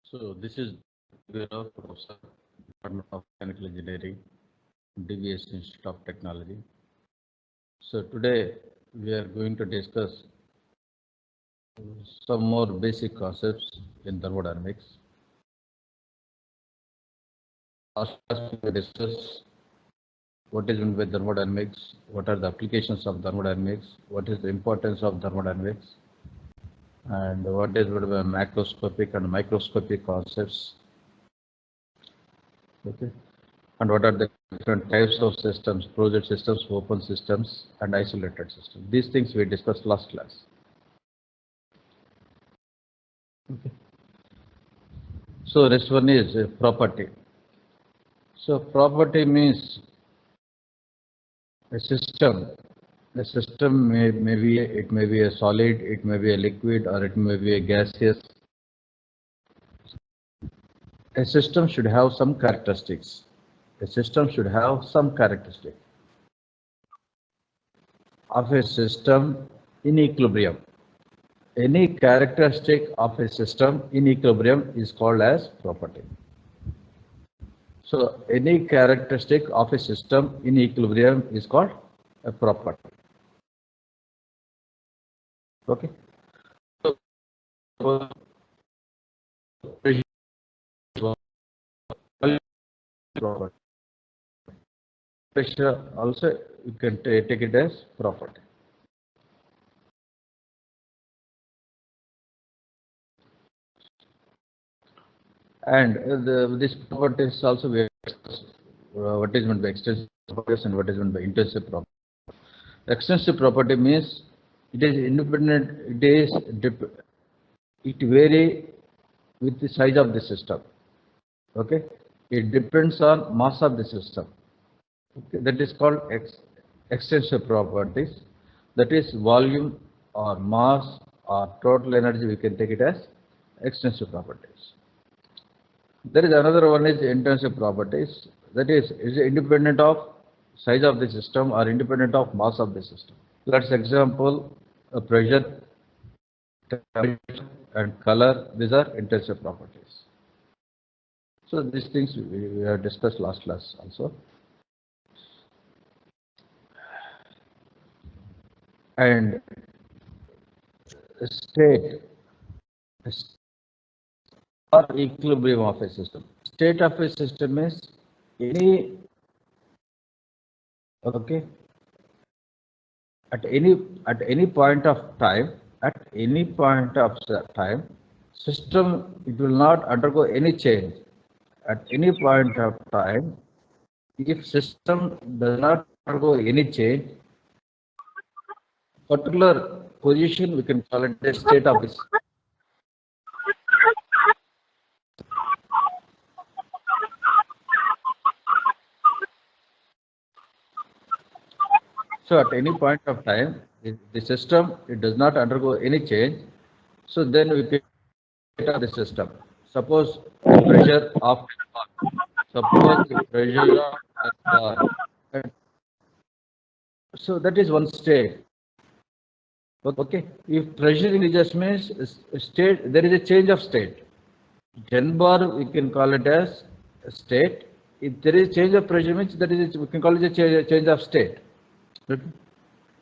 So this is Virav, Professor, Department of Mechanical Engineering, DVS Institute of Technology. So today we are going to discuss some more basic concepts in thermodynamics. Last class we discussed what is meant by thermodynamics, what are the applications of thermodynamics, what is the importance of thermodynamics, and what is meant by macroscopic and microscopic concepts. Okay. And what are the different types of systems, closed systems, open systems, and isolated systems. These things we discussed last class. Okay. So this one is property. So property means a system. A system it may be a solid, it may be a liquid, or it may be a gaseous. A system should have some characteristics. A system should have some characteristic of a system in equilibrium. Any characteristic of a system in equilibrium is called as property. So any characteristic of a system in equilibrium is called a property. Okay. So pressure also you can take it as property. And this property is also what is meant by extensive properties and what is meant by intensive property. Extensive property means it is independent. It vary with the size of the system. Okay, it depends on mass of the system. Okay, that is called extensive properties. That is volume or mass or total energy. We can take it as extensive properties. There is another one is intensive properties. That is independent of size of the system or independent of mass of the system. Let's example pressure, temperature, and color. These are intensive properties. So these things we have discussed last class also. And state or equilibrium of a system. State of a system is any okay at any point of time system it will not undergo any change at any point of time. If system does not undergo any change, particular position we can call it a state of this. So at any point of time, if the system it does not undergo any change, so then we can enter the system. Suppose the pressure of suppose the pressure of so that is one state. Okay, if pressure increases means state there is a change of state. Gen bar we can call it as state. If there is change of pressure means that is we can call it a change of state. Okay.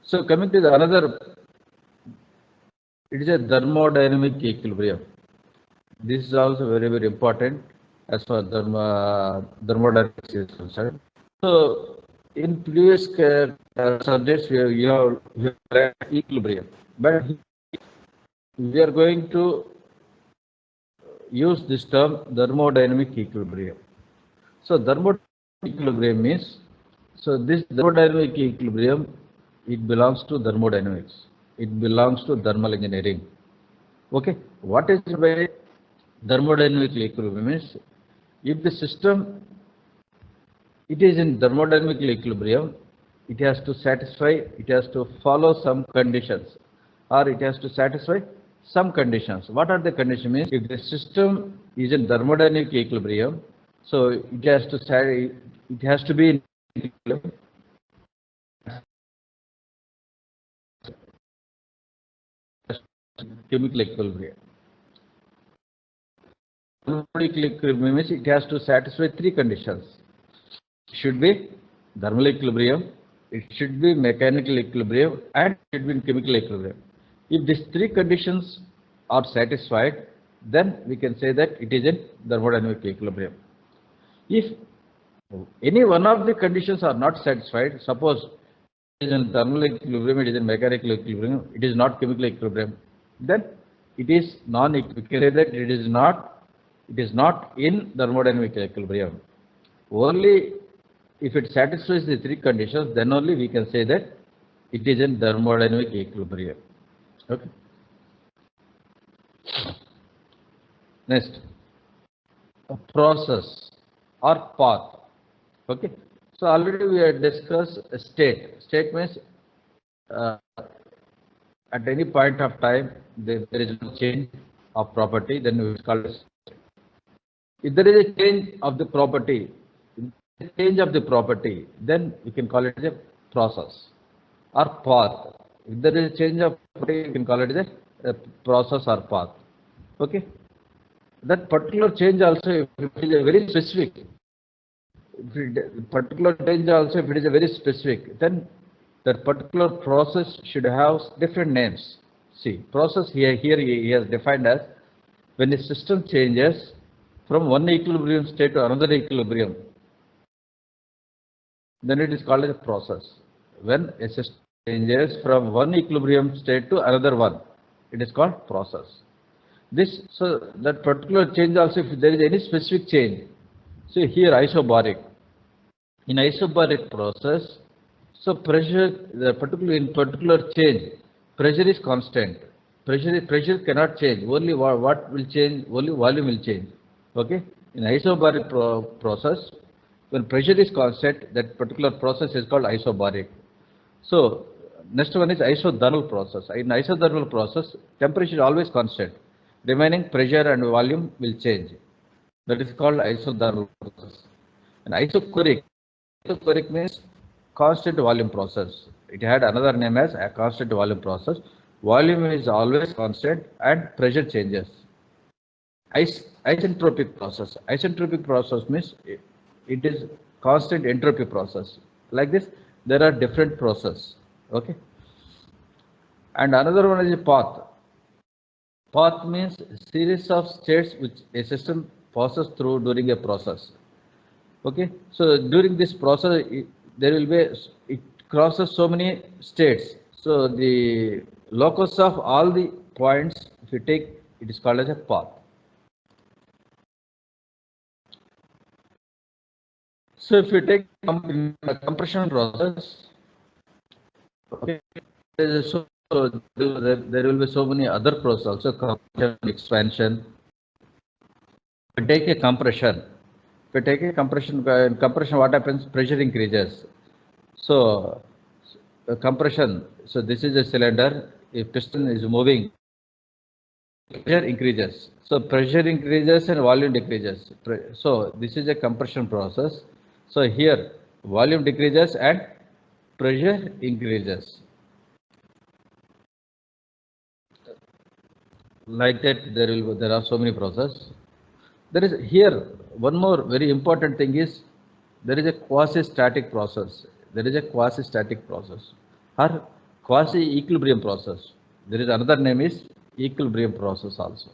So coming to the another, it is a thermodynamic equilibrium. This is also very important as far as thermodynamics is concerned. So in previous subjects you have learned equilibrium, but we are going to use this term thermodynamic equilibrium. So thermodynamic equilibrium means, so this thermodynamic equilibrium, it belongs to thermodynamics. It belongs to thermal engineering. Okay, what is by thermodynamic equilibrium means, if the system it is in thermodynamic equilibrium, it has to follow some conditions, or it has to satisfy some conditions. What are the conditions? Means if the system is in thermodynamic equilibrium, so it has to be in equilibrium. Chemical equilibrium. thermodynamic equilibrium means it has to satisfy three conditions. It should be thermal equilibrium, it should be mechanical equilibrium, and it should be in chemical equilibrium. If these three conditions are satisfied, then we can say that it is in thermodynamic equilibrium. If any one of the conditions are not satisfied, suppose it is in thermal equilibrium, it is in mechanical equilibrium, it is not chemical equilibrium, then it is non-equilibrium. We can say that it is not in thermodynamic equilibrium. Only if it satisfies the three conditions, then only we can say that it is in thermodynamic equilibrium. Okay. Next, a process or path. Okay. So already we had discussed a state. State means at any point of time there is no change of property, then we call it state. If there is a change of the property, then we can call it as a process or path. If there is a change of property, we can call it as a process or path. Okay. That particular change also, if it is a very specific, if it is a very specific, then that particular process should have different names. See, process here he has defined as when a system changes from one equilibrium state to another equilibrium, then it is called as a process. When a system changes from one equilibrium state to another one, it is called process. So that particular change also, if there is any specific change, so here isobaric. In isobaric process, so pressure, in particular change, pressure is constant. Pressure cannot change. Only what will change? Only volume will change. Okay. In isobaric process, when pressure is constant, that particular process is called isobaric. So next one is isothermal process. In isothermal process, temperature is always constant. Remaining pressure and volume will change. That is called isothermal process. And isochloric means constant volume process. It had another name as a constant volume process. Volume is always constant and pressure changes. Isentropic process. Isentropic process means it is constant entropy process. Like this, there are different processes. Okay. And another one is a path. Path means series of states which a system passes through during a process. Okay. So during this process, it crosses so many states. So the locus of all the points, if you take, it is called as a path. So if you take a compression process, okay, there will be so many other processes also, compression, expansion. If you take a compression, what happens? Pressure increases. So compression. So this is a cylinder. If piston is moving, pressure increases. So pressure increases and volume decreases. So this is a compression process. So here volume decreases and pressure increases. Like that, there are so many processes. There is here one more very important thing is there is a quasi-static process. There is a quasi-static process or quasi-equilibrium process. There is another name is equilibrium process also.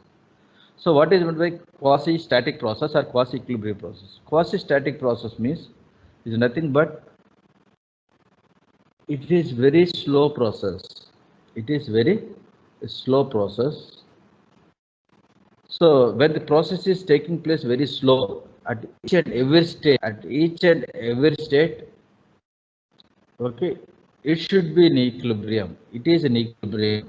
So what is meant by quasi-static process or quasi-equilibrium process? Quasi-static process means is nothing but it is very slow process. It is very slow process. So when the process is taking place very slow at each and every state, okay, it should be in equilibrium. It is in equilibrium.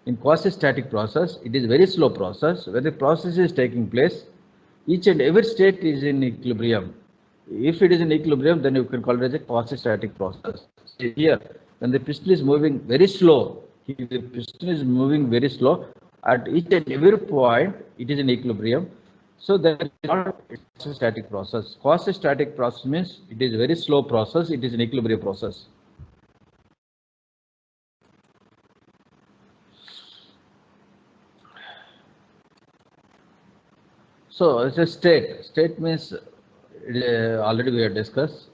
In quasi-static process, it is very slow process. When the process is taking place, each and every state is in equilibrium. If it is in equilibrium, then you can call it as a quasi-static process. Here, when the piston is moving very slow, at each and every point, it is in equilibrium. So that is not a quasi-static process. Quasi-static process means it is a very slow process. It is an equilibrium process. So it's a state. State means already we have discussed.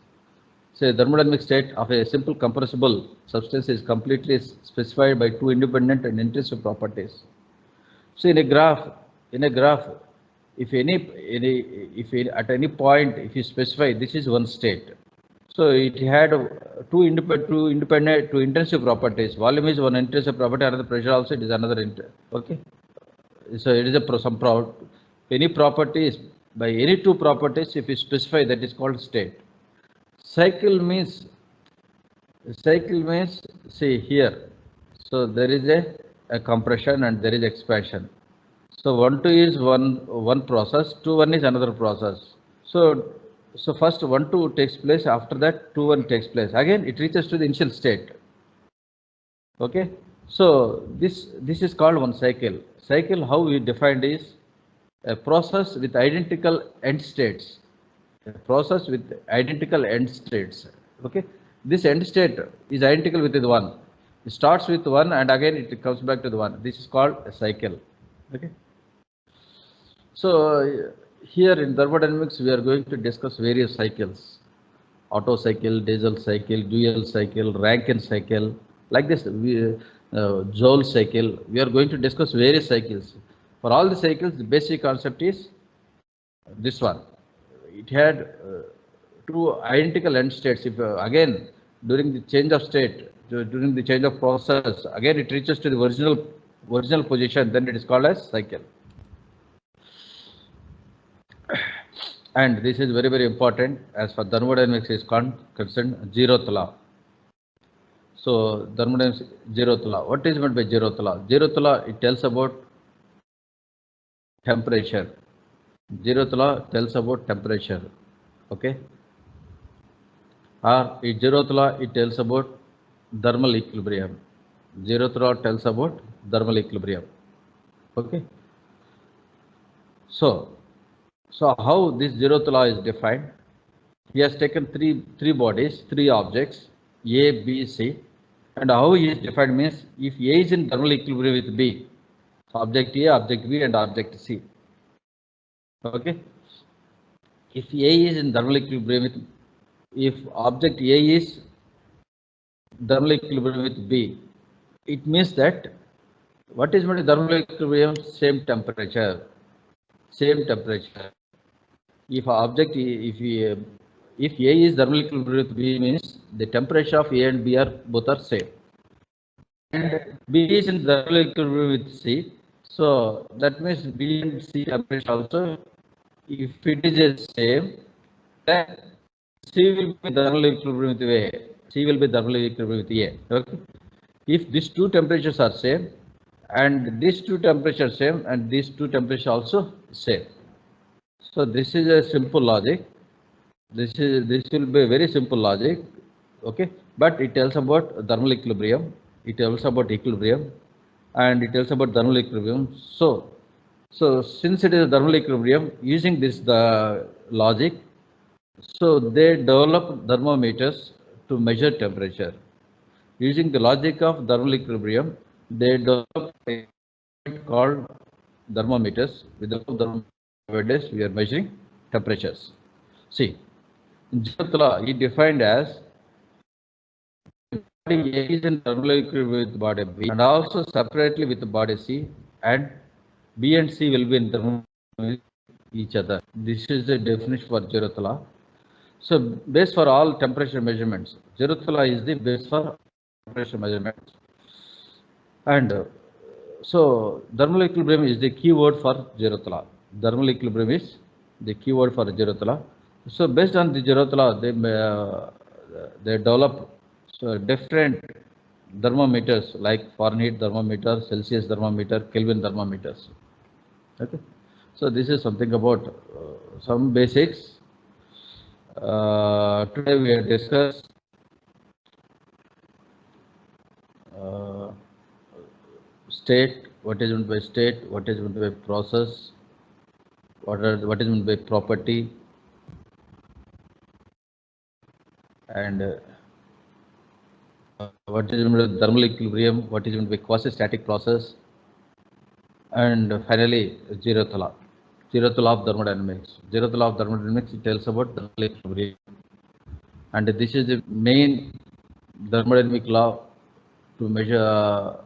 Say thermodynamic state of a simple compressible substance is completely specified by two independent and intrinsic properties. So in a graph, at any point, if you specify this is one state, so it had two intrinsic properties. Volume is one intrinsic property, another pressure also it is another okay. So it is any property is by any two properties. If you specify, that is called state. Cycle means see here. So there is a compression and there is expansion. So 1 2 is one process, 2 1 is another process. So first 1 2 takes place, after that 2 1 takes place. Again it reaches to the initial state. Okay. So this is called one cycle. Cycle, how we defined is a process with identical end states. A process with identical end states. Okay. This end state is identical with the one. It starts with one and again it comes back to the one. This is called a cycle. Okay. So here in thermodynamics we are going to discuss various cycles: Otto cycle, diesel cycle, dual cycle, Rankine cycle, like this. Joule cycle. We are going to discuss various cycles. For all the cycles, the basic concept is this one. It had two identical end states. If again during the change of state, during the change of process, again it reaches to the original position, then it is called as cycle. And this is very, very important as for thermodynamics is concerned, zeroth law. So thermodynamics zeroth law. What is meant by zeroth law? Zeroth law, it tells about temperature. Zeroth law tells about temperature. Okay. Or zeroth law, it tells about thermal equilibrium. Zeroth law tells about thermal equilibrium. Okay. So how this zeroth law is defined? He has taken three bodies, three objects, A, B, C, and how he is defined means if A is in thermal equilibrium with B, object A, object B, and object C. Okay. If A is in thermal equilibrium with, if object A is thermal equilibrium with B, it means that what is meant by thermal equilibrium? Same temperature. Same temperature. If object, if A is thermal equilibrium with B, means the temperature of A and B are both are same. And B is in thermal equilibrium with C, so that means B and C temperature also, if it is the same, then C will be thermal equilibrium with A. C will be thermal equilibrium with A. Okay. If these two temperatures are same, and these two temperatures same, and these two temperatures also same. So this is a simple logic. This will be a very simple logic. Okay, but it tells about thermal equilibrium. It tells about equilibrium, and it tells about thermal equilibrium. So since it is a thermal equilibrium, using this the logic, so they develop thermometers to measure temperature. Using the logic of thermal equilibrium, they develop a called thermometers. With the thermometers, we are measuring temperatures. See, in zeroth law, he defined as body A is in thermal equilibrium with body B, and also separately with body C, and B and C will be in thermal with each other. This is the definition for zeroth law. So base for all temperature measurements. Zeroth law is the base for temperature measurements. And so thermal equilibrium is the key word for zeroth law. Thermal equilibrium is the key word for zeroth law. So based on the zeroth law, they develop different thermometers like Fahrenheit thermometer, Celsius thermometer, Kelvin thermometers. Okay. So this is something about some basics. Today we have discussed state, what is meant by state, what is meant by process, what is meant by property, and what is meant by thermal equilibrium, what is meant by quasi-static process, and finally zeroth law. Zeroth law of thermodynamics. Zeroth law of thermodynamics, it tells about thermal equilibrium. And this is the main thermodynamic law to measure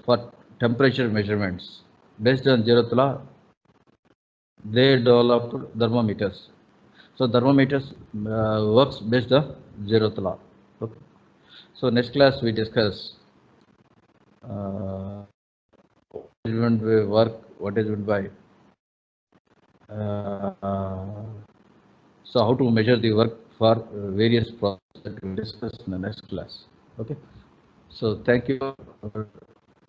for temperature measurements. Based on zeroth law, they developed thermometers. So thermometers works based on zeroth law. Okay. So next class we discuss what is meant by work, what is meant by so how to measure the work for various processes that we will discuss in the next class. Okay. So thank you for